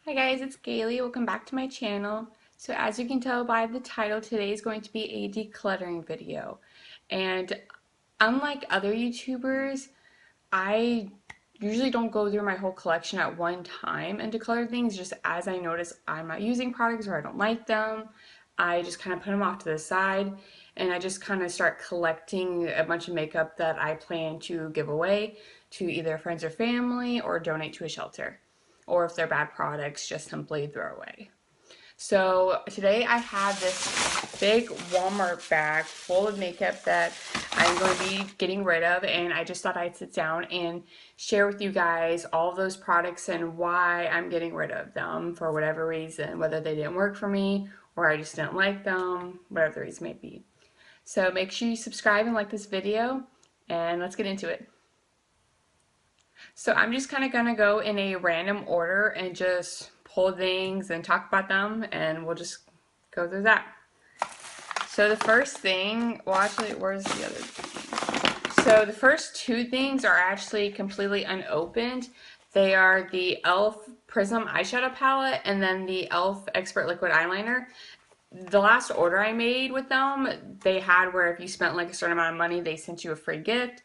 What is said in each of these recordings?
Hi guys, it's Gailey. Welcome back to my channel. So as you can tell by the title, today is going to be a decluttering video. And unlike other YouTubers, I usually don't go through my whole collection at one time and declutter things. Just as I notice I'm not using products or I don't like them, I just kind of put them off to the side and I just kind of start collecting a bunch of makeup that I plan to give away to either friends or family or donate to a shelter. Or if they're bad products, just simply throw away. So today I have this big Walmart bag full of makeup that I'm going to be getting rid of, and I just thought I'd sit down and share with you guys all of those products and why I'm getting rid of them for whatever reason, whether they didn't work for me or I just didn't like them, whatever the reason may be. So make sure you subscribe and like this video, and let's get into it. So I'm just kind of going to go in a random order and just pull things and talk about them, and we'll just go through that. So the first thing, well actually, where's the other thing? So the first two things are actually completely unopened. They are the e.l.f. Prism eyeshadow palette and then the e.l.f. Expert Liquid Eyeliner. The last order I made with them, they had where if you spent like a certain amount of money, they sent you a free gift.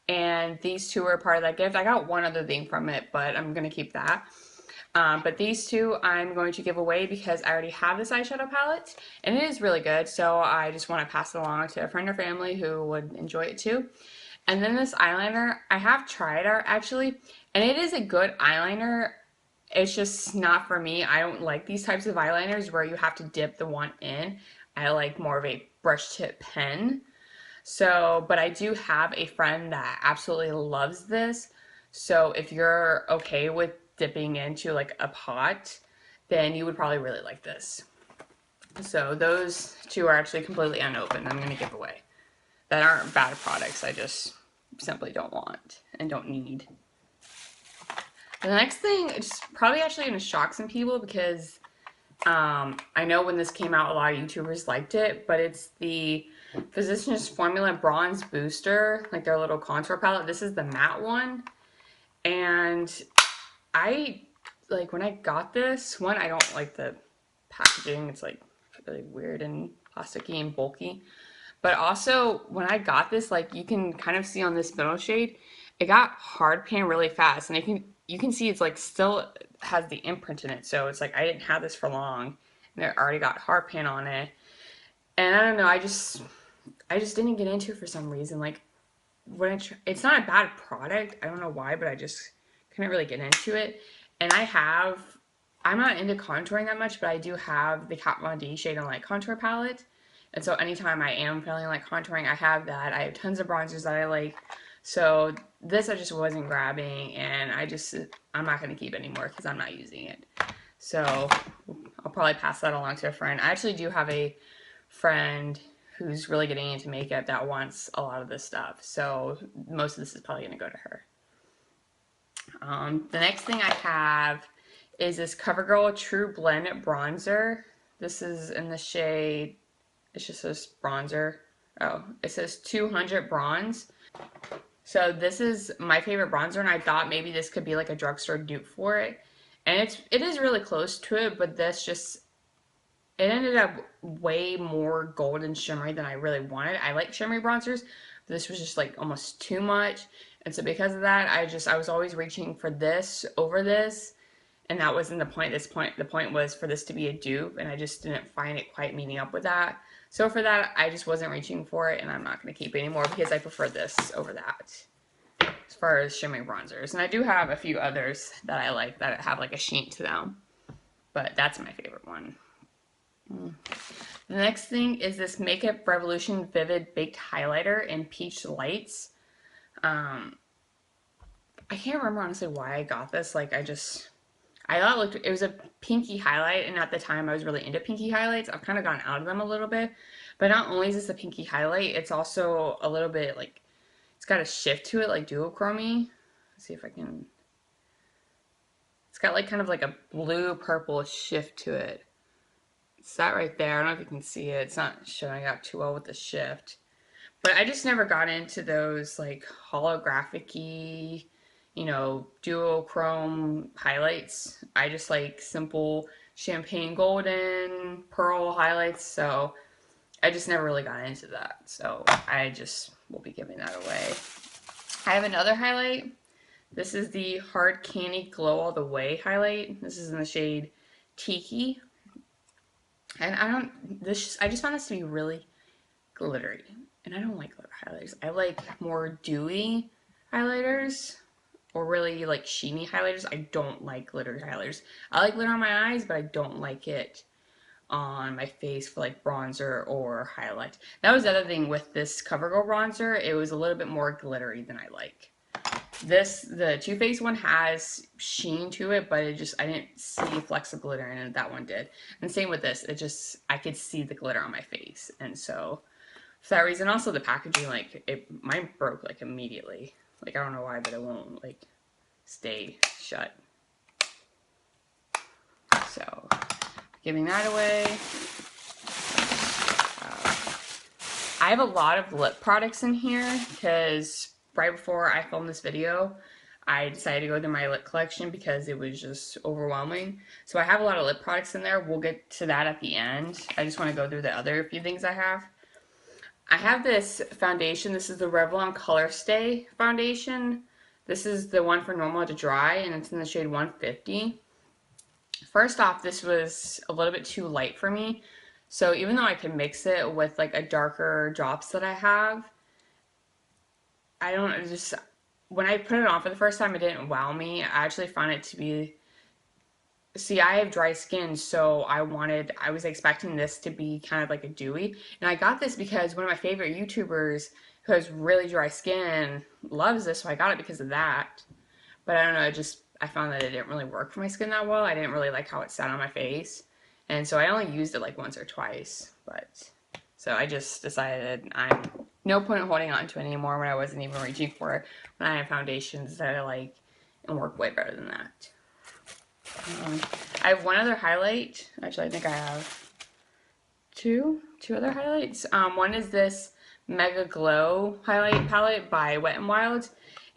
And these two were part of that gift. I got one other thing from it, but I'm going to keep that. But these two I'm going to give away because I already have this eyeshadow palette. And it is really good, so I just want to pass it along to a friend or family who would enjoy it too. And then this eyeliner, I have tried it actually, and it is a good eyeliner. It's just not for me. I don't like these types of eyeliners where you have to dip the one in. I like more of a brush tip pen. So, but I do have a friend that absolutely loves this. So if you're okay with dipping into like a pot, then you would probably really like this. So those two are actually completely unopened. I'm going to give away. That aren't bad products. I just simply don't want and don't need. The next thing is probably actually going to shock some people because I know when this came out, a lot of YouTubers liked it, but it's the Physicians Formula Bronze Booster, like their little contour palette. This is the matte one, and I, like, when I got this one, I don't like the packaging. It's like really weird and plasticky and bulky. But also, when I got this, like, you can kind of see on this middle shade, it got hard pan really fast, and you can see it's like still has the imprint in it. So it's like I didn't have this for long, and it already got hard pan on it. And I don't know, I just didn't get into it for some reason. Like when it's not a bad product. I don't know why, but I just couldn't really get into it. And I'm not into contouring that much, but I do have the Kat Von D Shade and Light Contour Palette. And so anytime I am feeling like contouring, I have that. I have tons of bronzers that I like. So this I just wasn't grabbing, and I'm not going to keep anymore because I'm not using it. So I'll probably pass that along to a friend. I actually do have a friend who's really getting into makeup that wants a lot of this stuff. So most of this is probably going to go to her. The next thing I have is this CoverGirl True Blend Bronzer. This is in the shade, it just says bronzer. Oh, it says 200 bronze. So this is my favorite bronzer, and I thought maybe this could be like a drugstore dupe for it. And it is really close to it, but it ended up way more golden shimmery than I really wanted. I like shimmery bronzers, but this was just like almost too much. And so because of that, I was always reaching for this over this. And that wasn't the point. The point was for this to be a dupe, and I just didn't find it quite meeting up with that. So for that, I just wasn't reaching for it, and I'm not going to keep it anymore because I prefer this over that as far as shimmery bronzers. And I do have a few others that I like that have like a sheen to them, but that's my favorite one. The next thing is this Makeup Revolution Vivid Baked Highlighter in Peach Lights. I can't remember honestly why I got this. Like I thought it was a pinky highlight, and at the time I was really into pinky highlights. I've kind of gone out of them a little bit, but not only is this a pinky highlight, it's also a little bit like it's got a shift to it, like duochromy. Let's see if I can. It's got like kind of like a blue purple shift to it. It's that right there. I don't know if you can see it. It's not showing up too well with the shift. But I just never got into those like holographic-y, you know, duochrome highlights. I just like simple champagne golden pearl highlights, so I just never really got into that. So I just will be giving that away. I have another highlight. This is the Hard Candy Glow All the Way highlight. This is in the shade Tiki. And I just found this to be really glittery. And I don't like glitter highlighters. I like more dewy highlighters or really like sheeny highlighters. I don't like glittery highlighters. I like glitter on my eyes, but I don't like it on my face for like bronzer or highlight. That was the other thing with this CoverGirl bronzer. It was a little bit more glittery than I like. The Too Faced one has sheen to it, but I didn't see flecks of glitter in it. That one did. And same with this. I could see the glitter on my face. And so, for that reason, also the packaging, like, mine broke, like, immediately. Like, I don't know why, but it won't, like, stay shut. So, giving that away. I have a lot of lip products in here because right before I filmed this video, I decided to go through my lip collection because it was just overwhelming. So I have a lot of lip products in there. We'll get to that at the end. I just want to go through the other few things I have. I have this foundation. This is the Revlon Color Stay foundation. This is the one for normal to dry, and it's in the shade 150. First off, this was a little bit too light for me. So even though I can mix it with like a darker drops that I have, when I put it on for the first time, it didn't wow me. I actually found it to be, see, I have dry skin, so I was expecting this to be kind of like a dewy. And I got this because one of my favorite YouTubers who has really dry skin loves this, so I got it because of that. But I don't know, I found that it didn't really work for my skin that well. I didn't really like how it sat on my face. And so I only used it like once or twice. So I just decided I'm no point in holding on to it anymore when I wasn't even reaching for it when I have foundations that I like and work way better than that. I have one other highlight. Actually, I think I have two other highlights. One is this Mega Glow highlight palette by Wet n Wild.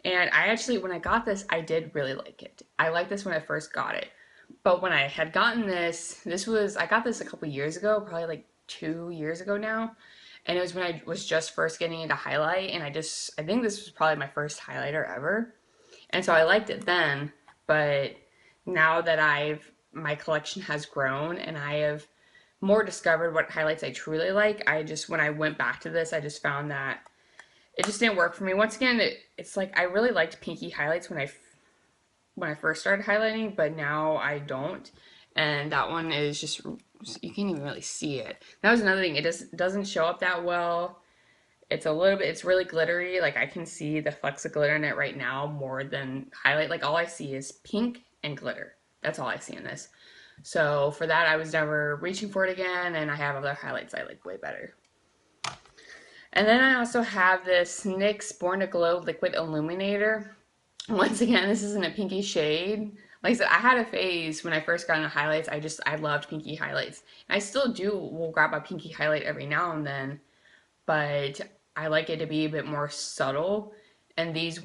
And I actually, when I got this, I did really like it. I liked this when I first got it. But when I had gotten I got this a couple years ago, probably like 2 years ago now. And it was when I was just first getting into highlight. And I think this was probably my first highlighter ever. And so I liked it then. But now that my collection has grown and I have more discovered what highlights I truly like, when I went back to this, I just found that it just didn't work for me. Once again, it's like I really liked pinky highlights when I first started highlighting, but now I don't. And that one is just, you can't even really see it. That was another thing. It doesn't show up that well. It's really glittery. Like I can see the flecks of glitter in it right now more than highlight. Like all I see is pink and glitter. That's all I see in this. So for that, I was never reaching for it again, and I have other highlights I like way better. And then I also have this NYX Born to Glow Liquid Illuminator. Once again, this isn't a pinky shade. Like I said, I had a phase when I first got into highlights. I loved pinky highlights. And I still will grab a pinky highlight every now and then, but I like it to be a bit more subtle. And these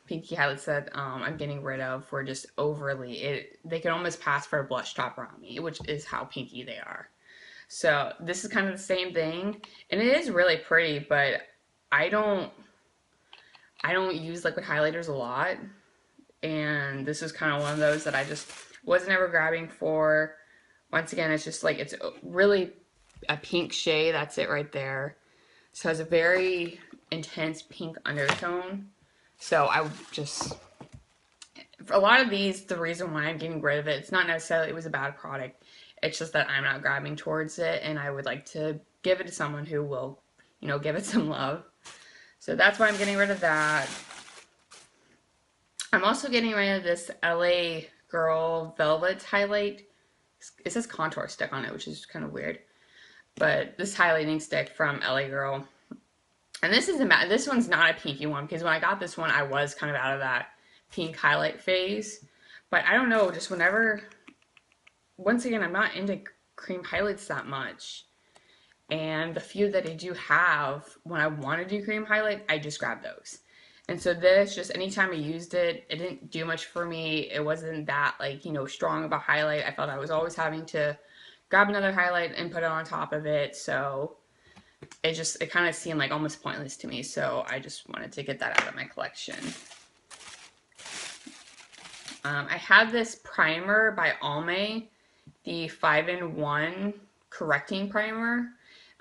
pinky highlights that I'm getting rid of were just they can almost pass for a blush topper on me, which is how pinky they are. So this is kind of the same thing, and it is really pretty, but I don't use liquid highlighters a lot, and this is kind of one of those that I just wasn't ever grabbing for. Once again, it's just like, it's really a pink shade. That's it right there. So it has a very intense pink undertone. So for a lot of these, the reason why I'm getting rid of it's not necessarily it was a bad product. It's just that I'm not grabbing towards it, and I would like to give it to someone who will, give it some love. So that's why I'm getting rid of that. I'm also getting rid of this LA Girl Velvet highlight. It says contour stick on it, which is kind of weird. But this highlighting stick from LA Girl. And this one's not a pinky one, because when I got this one, I was kind of out of that pink highlight phase. But I don't know, just once again, I'm not into cream highlights that much. And the few that I do have, when I want to do cream highlight, I just grab those. And so this, just anytime I used it, it didn't do much for me. It wasn't that, like, you know, strong of a highlight. I felt I was always having to grab another highlight and put it on top of it. So it kind of seemed like almost pointless to me. So I just wanted to get that out of my collection. I have this primer by Almay, the 5-in-1 correcting primer.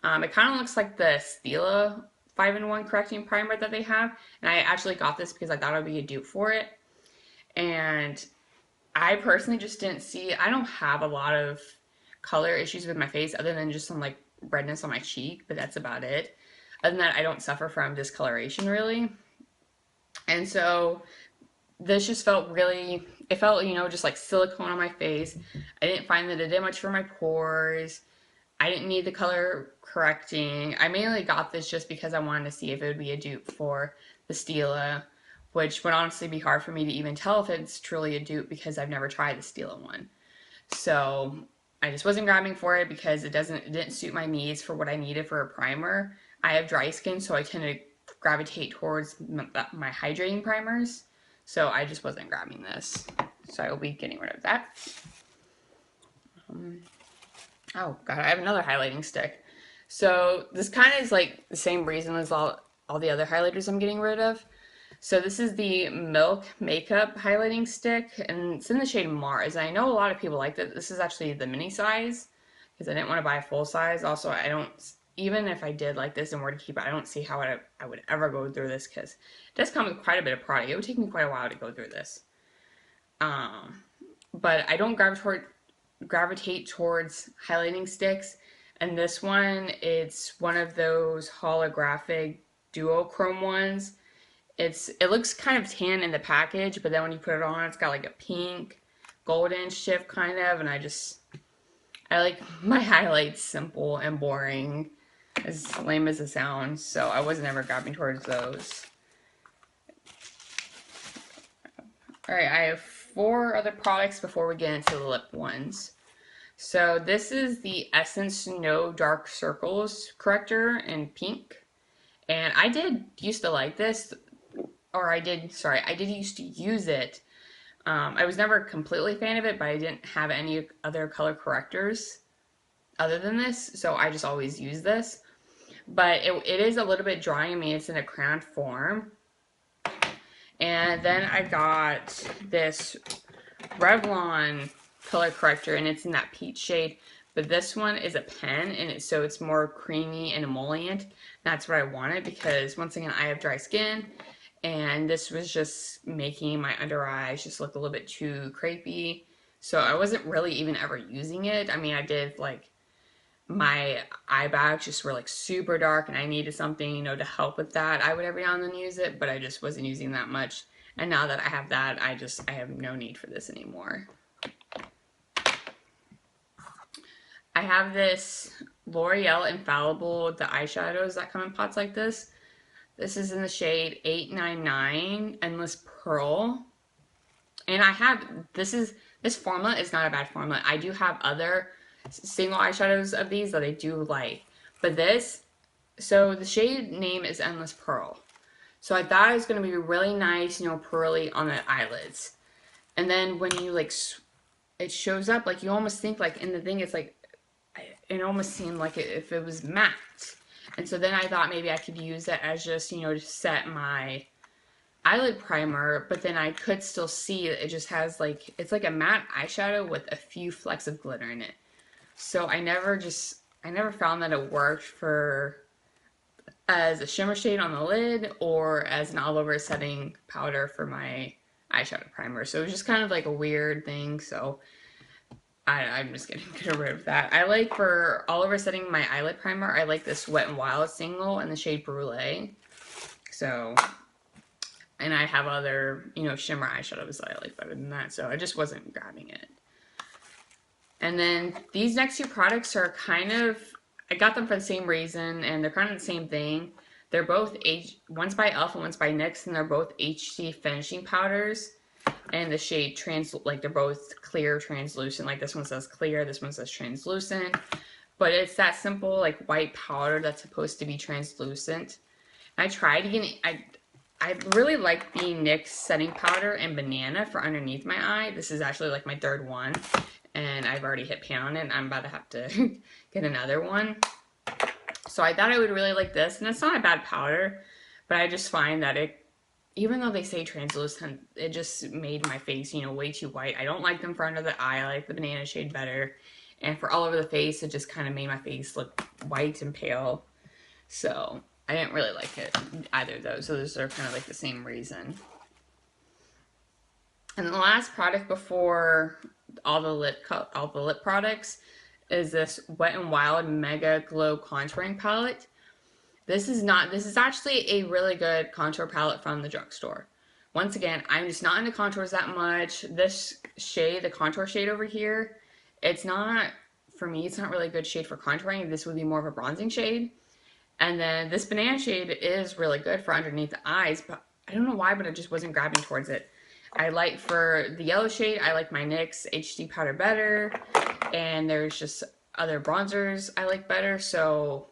It kind of looks like the Stila 5-in-1 correcting primer that they have. And I actually got this because I thought it would be a dupe for it. And I personally just didn't see, I don't have a lot of color issues with my face other than just some like redness on my cheek, but that's about it. Other than that, I don't suffer from discoloration really. And so this just felt really, it felt, you know, just like silicone on my face. I didn't find that it did much for my pores. I didn't need the color correcting. I mainly got this just because I wanted to see if it would be a dupe for the Stila, which would honestly be hard for me to even tell if it's truly a dupe because I've never tried the Stila one. So I just wasn't grabbing for it because it didn't suit my needs for what I needed for a primer. I have dry skin, so I tend to gravitate towards my hydrating primers. So I just wasn't grabbing this. So I will be getting rid of that. Oh god, I have another highlighting stick. So this kind of is like the same reason as all the other highlighters I'm getting rid of. So this is the Milk Makeup highlighting stick, and it's in the shade Mars. And I know a lot of people like that. This is actually the mini size because I didn't want to buy a full size. Also, I don't, even if I did like this and were to keep it, I don't see how I would ever go through this because it does come with quite a bit of product. It would take me quite a while to go through this. But I don't gravitate towards highlighting sticks. And this one, it's one of those holographic duochrome ones. It looks kind of tan in the package, but then when you put it on, it's got like a pink, golden shift kind of, and I like my highlights simple and boring, as lame as it sounds, so I wasn't ever grabbing towards those. Alright, I have 4 other products before we get into the lip ones. So this is the Essence No Dark Circles corrector in pink. And I did used to like this, I did used to use it. I was never completely a fan of it, but I didn't have any other color correctors other than this, so I just always use this. But it is a little bit dry. I mean, it's in a crayon form. And then I got this Revlon color corrector, and it's in that peach shade. But this one is a pen, and so it's more creamy and emollient. That's what I wanted because, once again, I have dry skin. And this was just making my under eyes just look a little bit too crepey. So I wasn't really even ever using it. I mean, I did like my eye bags just were like super dark and I needed something, you know, to help with that. I would every now and then use it, but I just wasn't using that much. And now that I have that, I have no need for this anymore. I have this L'Oreal Infallible, the eyeshadows that come in pots like this. This is in the shade 899 Endless Pearl. And this formula is not a bad formula. I do have other single eyeshadows of these that I do like. But so the shade name is Endless Pearl. So I thought it was going to be really nice, you know, pearly on the eyelids. And then when you like, it shows up, like you almost think like in the thing, it's like, it almost seemed like if it was matte. And so then I thought maybe I could use it as just, you know, to set my eyelid primer, but then I could still see it just has like, it's like a matte eyeshadow with a few flecks of glitter in it. So I never found that it worked as a shimmer shade on the lid or as an all over setting powder for my eyeshadow primer. So it was just kind of like a weird thing. So I'm just getting rid of that. I like for all over setting my eyelid primer, I like this Wet n Wild single in the shade Brulee. So, and I have other, you know, shimmer eyeshadows that I like better than that. So I just wasn't grabbing it. And then these next 2 products are kind of, I got them for the same reason, and they're kind of the same thing. They're both, one's by e.l.f. and one's by NYX, and they're both HD finishing powders. And the shade, like they're both clear, translucent. Like this one says clear, this one says translucent. But it's that simple, like white powder that's supposed to be translucent. I tried getting, I really like the NYX setting powder and banana for underneath my eye. This is actually like my third one, and I've already hit pan on it, and I'm about to have to get another one. So I thought I would really like this, and it's not a bad powder, but I just find that it, even though they say translucent, it just made my face, you know, way too white. I don't like them for under the eye. I like the banana shade better. And for all over the face, it just kind of made my face look white and pale. So I didn't really like it, either of those. So those are kind of like the same reason. And the last product before all the lip products is this Wet n Wild Mega Glow Contouring Palette. This is actually a really good contour palette from the drugstore. Once again, I'm just not into contours that much. This shade, the contour shade over here, it's not, for me, it's not really a good shade for contouring. This would be more of a bronzing shade. And then this banana shade is really good for underneath the eyes, but I don't know why, but I just wasn't grabbing towards it. I like for the yellow shade, I like my NYX HD powder better, and there's just other bronzers I like better, so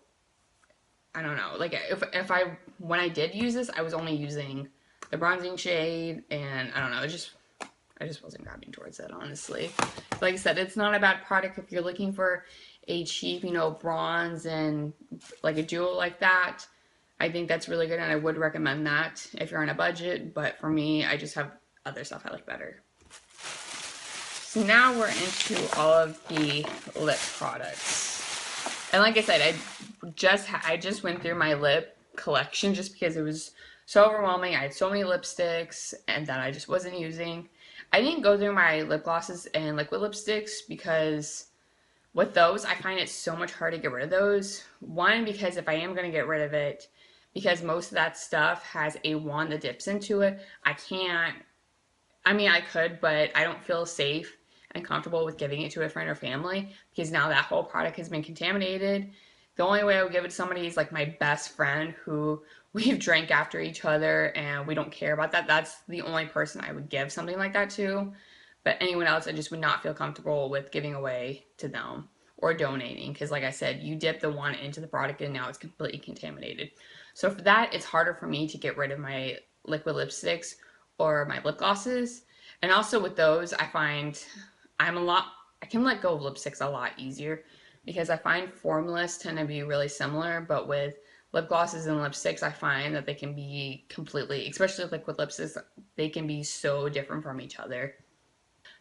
I don't know. Like if I when I did use this, I was only using the bronzing shade, and I don't know. I just wasn't grabbing towards it, honestly. Like I said, it's not a bad product if you're looking for a cheap, you know, bronze and like a duo like that. I think that's really good, and I would recommend that if you're on a budget. But for me, I just have other stuff I like better. So now we're into all of the lip products. And like I said, I just went through my lip collection just because it was so overwhelming. I had so many lipsticks and that I just wasn't using. I didn't go through my lip glosses and liquid lipsticks because with those, I find it so much harder to get rid of those. One, because if I am going to get rid of it, because most of that stuff has a wand that dips into it, I can't, I mean, I could, but I don't feel safe and comfortable with giving it to a friend or family because now that whole product has been contaminated. The only way I would give it to somebody is like my best friend who we've drank after each other and we don't care about that. That's the only person I would give something like that to. But anyone else, I just would not feel comfortable with giving away to them or donating because, like I said, you dip the wand into the product and now it's completely contaminated. So for that, it's harder for me to get rid of my liquid lipsticks or my lip glosses. And also with those, I find I can let go of lipsticks a lot easier because I find formulas tend to be really similar, but with lip glosses and lipsticks, I find that they can be completely, especially liquid lipsticks, they can be so different from each other.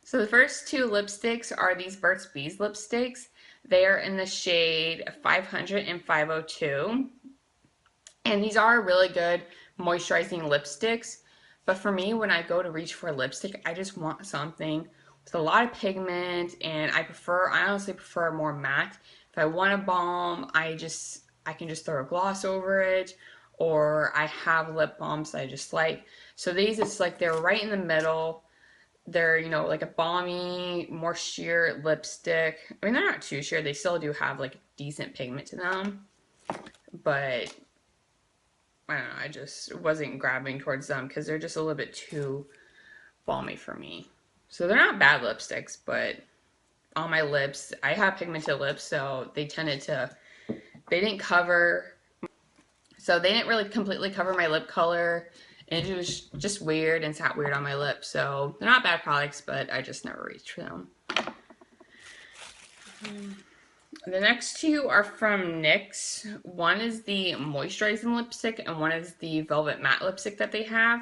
So the first two lipsticks are these Burt's Bees lipsticks. They are in the shade 500 and 502. And these are really good moisturizing lipsticks. But for me, when I go to reach for a lipstick, I just want something with a lot of pigment, and I honestly prefer more matte. If I want a balm, I can just throw a gloss over it, or I have lip balms that I just like. So these, it's like they're right in the middle. They're, you know, like a balmy, more sheer lipstick. I mean, they're not too sheer. They still do have like decent pigment to them, but I don't know, I just wasn't grabbing towards them because they're just a little bit too balmy for me. So they're not bad lipsticks, but on my lips, I have pigmented lips, so they didn't cover, so they didn't really completely cover my lip color, and it was just weird and sat weird on my lips. So they're not bad products, but I just never reached for them. The next two are from NYX. One is the moisturizing lipstick and one is the velvet matte lipstick that they have.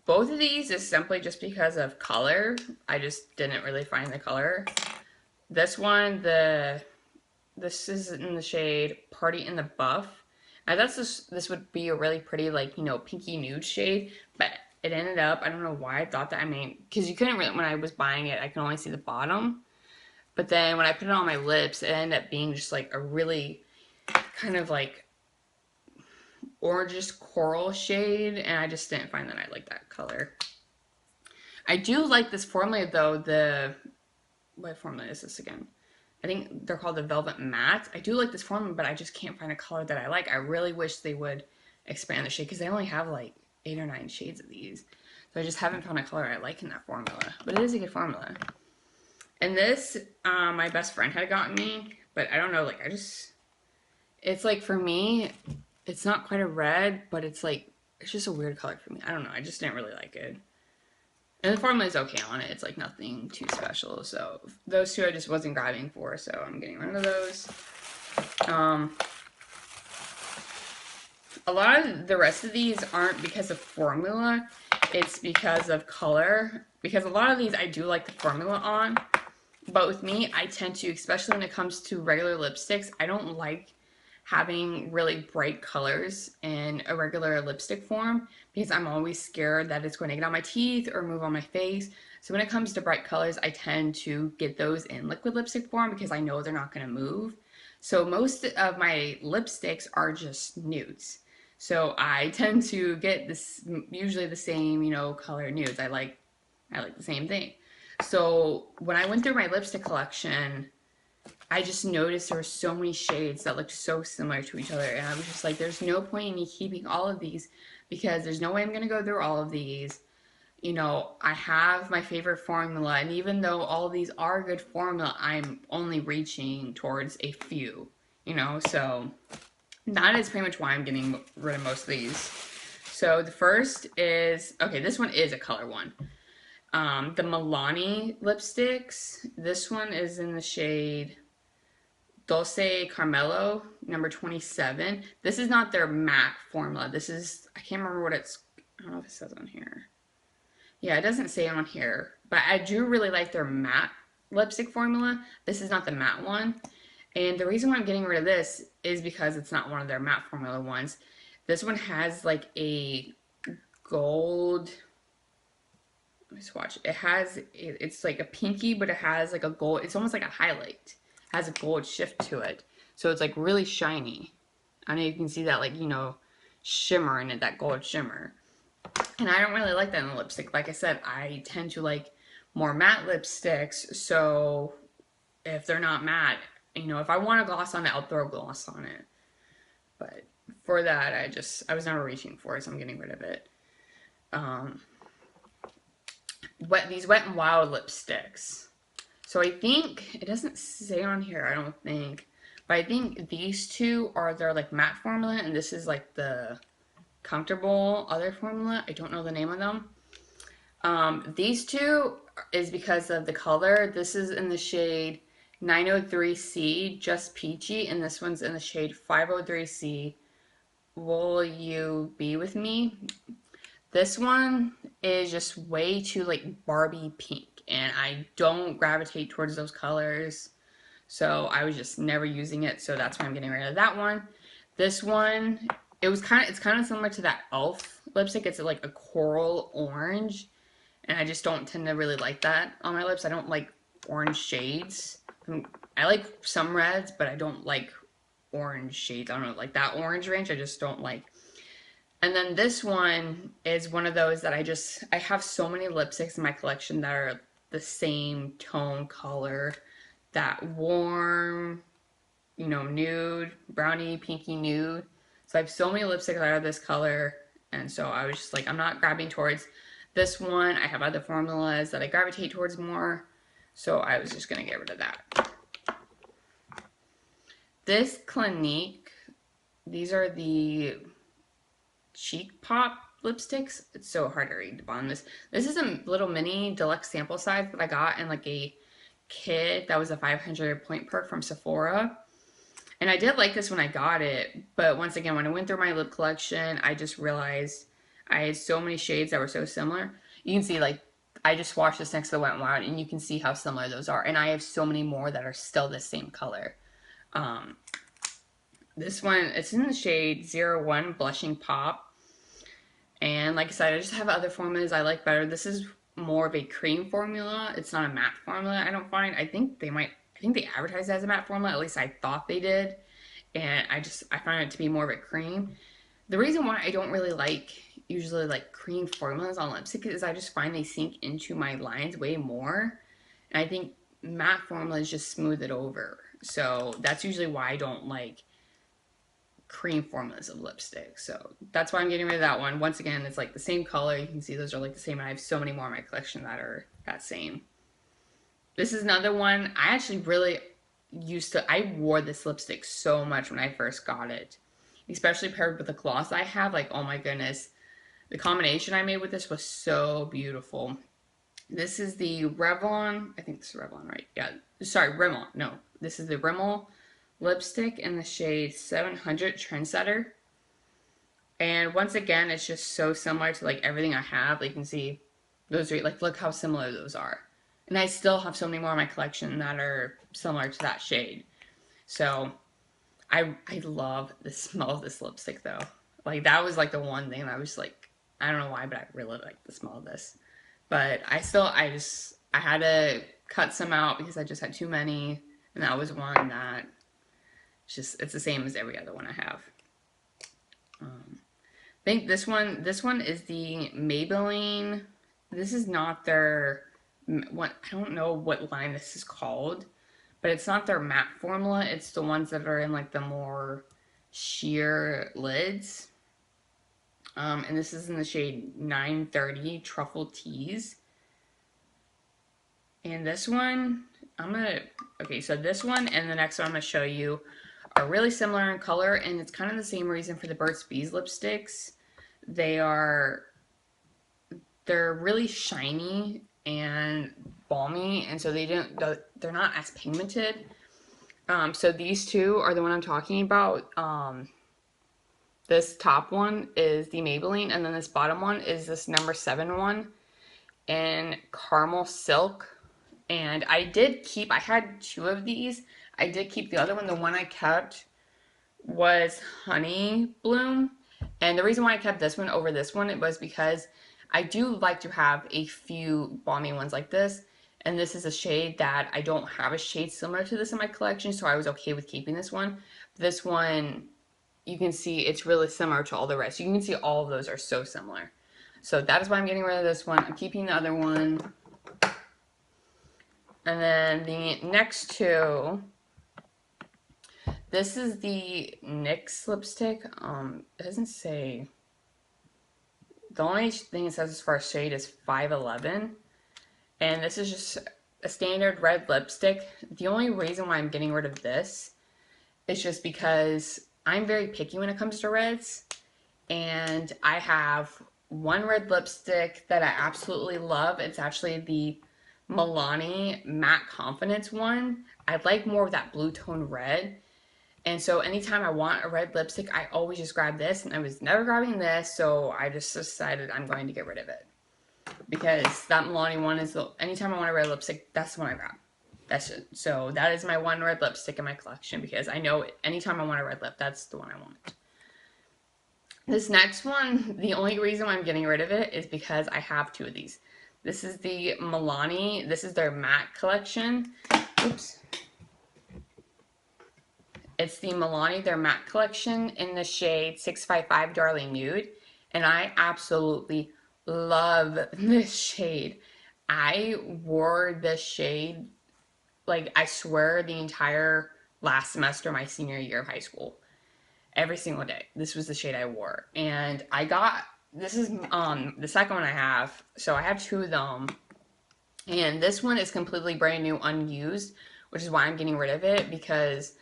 Both of these is simply just because of color. I just didn't really find the color. This one, this is in the shade Party in the Buff. I thought this would be a really pretty, like, you know, pinky nude shade, but it ended up, I don't know why I thought that. I mean, because you couldn't really, when I was buying it, I could only see the bottom. But then when I put it on my lips, it ended up being just like a really kind of like orangish coral shade, and I just didn't find that I like that color. I do like this formula though. What formula is this again? I think they're called the Velvet Matte. I do like this formula, but I just can't find a color that I like. I really wish they would expand the shade because they only have like 8 or 9 shades of these. So I just haven't found a color I like in that formula. But it is a good formula. And this, my best friend had gotten me, but I don't know, like, it's like, for me, it's not quite a red, but it's like it's just a weird color for me. I don't know. I just didn't really like it. And the formula is okay on it. It's like nothing too special. So those two I just wasn't grabbing for. So I'm getting rid of those. A lot of the rest of these aren't because of formula. It's because of color. Because a lot of these I do like the formula on. But with me, I tend to, especially when it comes to regular lipsticks, I don't like having really bright colors in a regular lipstick form because I'm always scared that it's going to get on my teeth or move on my face. So when it comes to bright colors, I tend to get those in liquid lipstick form because I know they're not going to move. So most of my lipsticks are just nudes. So I tend to get this usually the same, color nudes. I like the same thing. So when I went through my lipstick collection, I just noticed there were so many shades that looked so similar to each other. And I was just like, there's no point in me keeping all of these because there's no way I'm going to go through all of these. I have my favorite formula. And even though all of these are good formula, I'm only reaching towards a few, So that is pretty much why I'm getting rid of most of these. So the first is, okay, this one is a color one. The Milani lipsticks. This one is in the shade Dulce Carmelo, number 27. This is not their matte formula. This is, I can't remember what it's, I don't know if it says on here. Yeah, it doesn't say on here, but I do really like their matte lipstick formula. This is not the matte one. And the reason why I'm getting rid of this is because it's not one of their matte formula ones. This one has like a gold, let me swatch. It's like a pinky, but it has like a gold, it's almost like a highlight. It has a gold shift to it. So it's like really shiny. I know you can see that shimmer in it, that gold shimmer. And I don't really like that in the lipstick. Like I said, I tend to like more matte lipsticks. So if they're not matte, if I want a gloss on it, I'll throw a gloss on it. But for that, I was never reaching for it, so I'm getting rid of it. These Wet n Wild lipsticks. So I think, it doesn't say on here, I don't think, but I think these two are their like matte formula, and this is like the comfortable other formula. I don't know the name of them. These two is because of the color. This is in the shade 903C, Just Peachy, and this one's in the shade 503C, Will You Be With Me? This one is just way too like Barbie pink, and I don't gravitate towards those colors, so I was just never using it, so that's why I'm getting rid of that one. This one, it's kind of similar to that e.l.f. lipstick. It's like a coral orange, and I just don't tend to really like that on my lips. I don't like orange shades. I like some reds, but I don't like orange shades. I don't know, like that orange range, I just don't like. And then this one is one of those that I have so many lipsticks in my collection that are the same tone color, that warm, nude, brownie, pinky nude. So I have so many lipsticks that are this color, and so I was just like, I'm not grabbing towards this one. I have other formulas that I gravitate towards more, so I was just gonna get rid of that. This Clinique, these are the Cheek Pop lipsticks. It's so hard to read the bottom of this. This is a little mini deluxe sample size that I got in like a kit that was a 500 point perk from Sephora. And I did like this when I got it, but once again, when I went through my lip collection, I just realized I had so many shades that were so similar. You can see like, I just swatched this next to the Wet n Wild, and you can see how similar those are. And I have so many more that are still the same color. This one, it's in the shade 01 Blushing Pop. And like I said, I just have other formulas I like better. This is more of a cream formula. It's not a matte formula, I don't find. I think they advertise it as a matte formula. At least I thought they did. And I find it to be more of a cream. The reason why I don't really usually like cream formulas on lipstick is I just find they sink into my lines way more. And I think matte formulas just smooth it over. So that's usually why I don't like cream formulas of lipstick. So that's why I'm getting rid of that one. Once again, it's like the same color. You can see those are like the same. And I have so many more in my collection that are that same. This is another one. I actually really I wore this lipstick so much when I first got it. Especially paired with the gloss I have. Like, oh my goodness. The combination I made with this was so beautiful. This is the Revlon, I think this is Revlon, right? Yeah, sorry, Rimmel. No, this is the Rimmel lipstick in the shade 700 Trendsetter. And once again, it's just so similar to like everything I have. Like you can see those are like, look how similar those are. And I still have so many more in my collection that are similar to that shade. So I love the smell of this lipstick though. Like that was like the one thing that I was like, I don't know why, but I really like the smell of this. But I had to cut some out because I just had too many. And that was one that it's the same as every other one I have. I think this one is the Maybelline. This is not their, what, I don't know what line this is called, but it's not their matte formula. It's the ones that are in like the more sheer lids. And this is in the shade 930 Truffle Tease. And this one, okay, so this one and the next one I'm gonna show you are really similar in color, and it's kind of the same reason for the Burt's Bees lipsticks. They're really shiny and balmy, and so they're not as pigmented. So these two are the one I'm talking about. This top one is the Maybelline, and then this bottom one is this number 7 one in Caramel Silk. And I had 2 of these. I did keep the other one. The one I kept was Honey Bloom. And the reason why I kept this one over this one, it was because I do like to have a few balmy ones like this. And this is a shade that I don't have a shade similar to this in my collection, so I was okay with keeping this one. This one, you can see it's really similar to all the rest. You can see all of those are so similar. So that is why I'm getting rid of this one. I'm keeping the other one. And then the next two, this is the NYX lipstick. It doesn't say, the only thing it says as far as shade is 511. And this is just a standard red lipstick. The only reason why I'm getting rid of this is just because I'm very picky when it comes to reds. And I have one red lipstick that I absolutely love. It's actually the Milani Matte Confidence one. I like more of that blue tone red. And so anytime I want a red lipstick, I always just grab this, and I was never grabbing this, so I just decided I'm going to get rid of it. Because that Milani one is anytime I want a red lipstick, that's the one I grab. That's it. So that is my one red lipstick in my collection, because I know anytime I want a red lip, that's the one I want. This next one, the only reason why I'm getting rid of it is because I have 2 of these. This is the Milani. This is their matte collection. Oops. It's the Milani, their matte collection in the shade 655 Darling Nude. And I absolutely love this shade. I wore this shade, like, I swear, the entire last semester of my senior year of high school. Every single day. This was the shade I wore. And I got, this is the second one I have. So I have 2 of them. And this one is completely brand new, unused, which is why I'm getting rid of it, because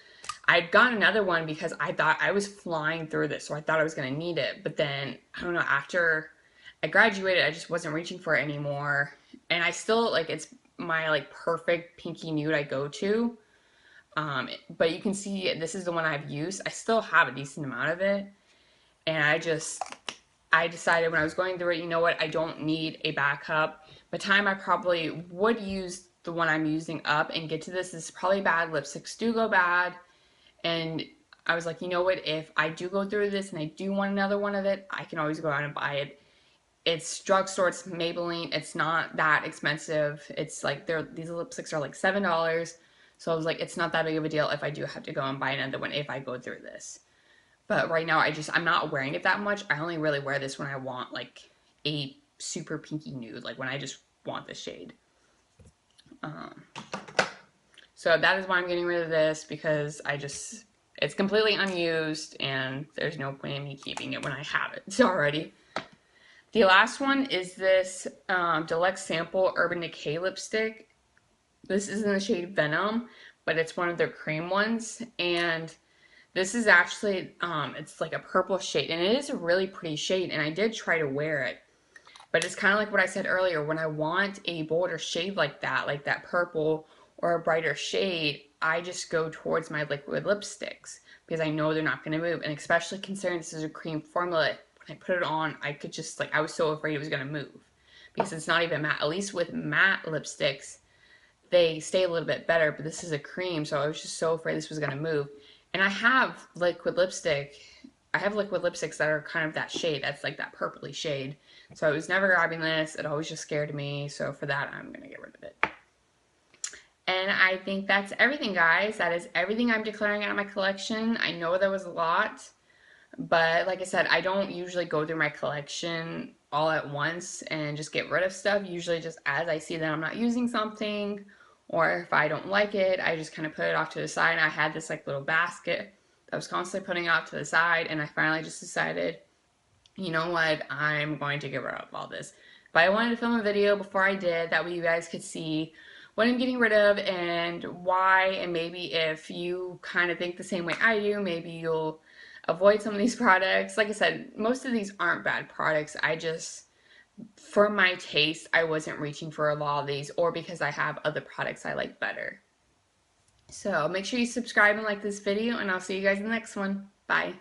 I'd got another one because I thought I was flying through this, so I thought I was going to need it. But then, I don't know, after I graduated, I just wasn't reaching for it anymore. And I still, like, it's my, like, perfect pinky nude I go to. But you can see this is the one I've used. I still have a decent amount of it. And I decided when I was going through it, you know what, I don't need a backup. By the time I probably would use the one I'm using up and get to this is probably bad. Lipsticks do go bad. And I was like, you know what, if I do go through this and I do want another one of it, I can always go out and buy it. It's drugstore, it's Maybelline, it's not that expensive. It's like, these lipsticks are like $7. So I was like, it's not that big of a deal if I do have to go and buy another one if I go through this. But right now, I'm not wearing it that much. I only really wear this when I want, like, a super pinky nude, like when I just want this shade. So that is why I'm getting rid of this, because it's completely unused, and there's no point in me keeping it when I have it already. The last one is this Deluxe Sample Urban Decay lipstick. This is in the shade Venom, but it's one of their cream ones, and This is actually, it's like a purple shade, and it is a really pretty shade, and I did try to wear it. But it's kind of like what I said earlier, when I want a bolder shade like that purple or a brighter shade, I just go towards my liquid lipsticks because I know they're not going to move. And especially considering this is a cream formula, when I put it on, I could just, like, I was so afraid it was going to move because it's not even matte. At least with matte lipsticks, they stay a little bit better, but this is a cream, so I was just so afraid this was going to move. And I have liquid lipstick. I have liquid lipsticks that are kind of that shade. That's like that purpley shade. So I was never grabbing this. It always just scared me. So for that, I'm going to get rid of it. And I think that's everything, guys. That is everything I'm declaring out of my collection. I know that was a lot, but like I said, I don't usually go through my collection all at once and just get rid of stuff. Usually just as I see that I'm not using something, or if I don't like it, I just kind of put it off to the side. And I had this like little basket that I was constantly putting off to the side, and I finally just decided, you know what, I'm going to get rid of all this. But I wanted to film a video before I did, that way you guys could see what I'm getting rid of and why, and maybe if you kind of think the same way I do, maybe you'll avoid some of these products. Like I said, most of these aren't bad products. I just, for my taste, I wasn't reaching for a lot of these, or because I have other products I like better. So make sure you subscribe and like this video, and I'll see you guys in the next one. Bye.